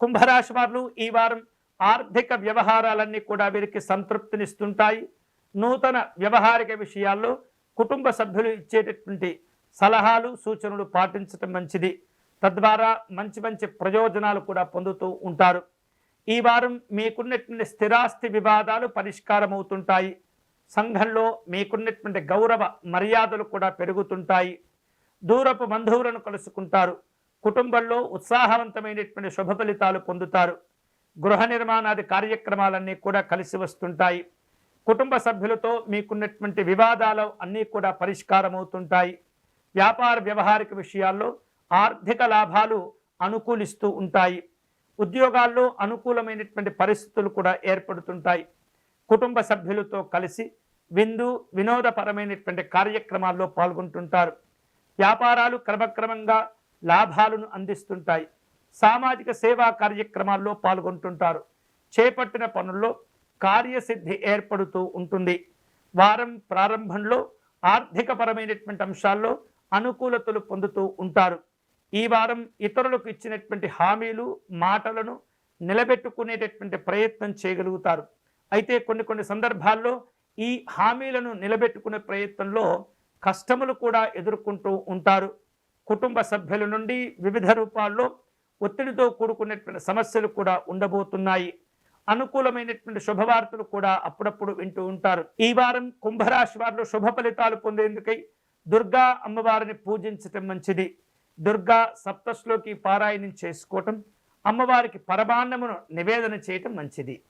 కుంభరాశి వారు ఈ వారం ఆర్థిక వ్యవహారాలన్నీ కూడా వీరికి సంతృప్తినిస్తుంటాయి. నూతన వ్యవహారిక విషయాల్లో కుటుంబ సభ్యులు ఇచ్చేటటువంటి సలహాలు సూచనలు పాటించడం మంచిది. తద్వారా మంచి మంచి ప్రయోజనాలు కూడా పొందుతూ ఉంటారు. ఈ వారం మీకున్నటువంటి స్థిరాస్తి వివాదాలు పరిష్కారం అవుతుంటాయి. సంఘంలో మీకున్నటువంటి గౌరవ మర్యాదలు కూడా పెరుగుతుంటాయి. దూరపు బంధువులను కలుసుకుంటారు. కుటుంబంలో ఉత్సాహవంతమైనటువంటి శుభ ఫలితాలు పొందుతారు. గృహ నిర్మాణాది కార్యక్రమాలన్నీ కూడా కలిసి వస్తుంటాయి. కుటుంబ సభ్యులతో మీకున్నటువంటి వివాదాలు అన్నీ కూడా పరిష్కారం అవుతుంటాయి. వ్యాపార వ్యవహారిక విషయాల్లో ఆర్థిక లాభాలు అనుకూలిస్తూ ఉంటాయి. ఉద్యోగాల్లో అనుకూలమైనటువంటి పరిస్థితులు కూడా ఏర్పడుతుంటాయి. కుటుంబ సభ్యులతో కలిసి విందు వినోదపరమైనటువంటి కార్యక్రమాల్లో పాల్గొంటుంటారు. వ్యాపారాలు క్రమక్రమంగా లాభాలను అందిస్తుంటాయి. సామాజిక సేవా కార్యక్రమాల్లో పాల్గొంటుంటారు. చేపట్టిన పనుల్లో కార్యసిద్ధి ఏర్పడుతూ ఉంటుంది. వారం ప్రారంభంలో ఆర్థికపరమైనటువంటి అంశాల్లో అనుకూలతలు పొందుతూ ఉంటారు. ఈ వారం ఇతరులకు ఇచ్చినటువంటి హామీలు మాటలను నిలబెట్టుకునేటటువంటి ప్రయత్నం చేయగలుగుతారు. అయితే కొన్ని సందర్భాల్లో ఈ హామీలను నిలబెట్టుకునే ప్రయత్నంలో కష్టములు కూడా ఎదుర్కొంటూ ఉంటారు. కుటుంబ సభ్యుల నుండి వివిధ రూపాల్లో ఒత్తిడితో కూడుకున్నటువంటి సమస్యలు కూడా ఉండబోతున్నాయి. అనుకూలమైనటువంటి శుభవార్తలు కూడా అప్పుడప్పుడు వింటూ ఉంటారు. ఈ వారం కుంభరాశి వారిలో శుభ ఫలితాలు పొందేందుకై దుర్గా అమ్మవారిని పూజించటం మంచిది. దుర్గా సప్తశ్లోకి పారాయణం చేసుకోవటం, అమ్మవారికి పరమాన్నమును నివేదన చేయటం మంచిది.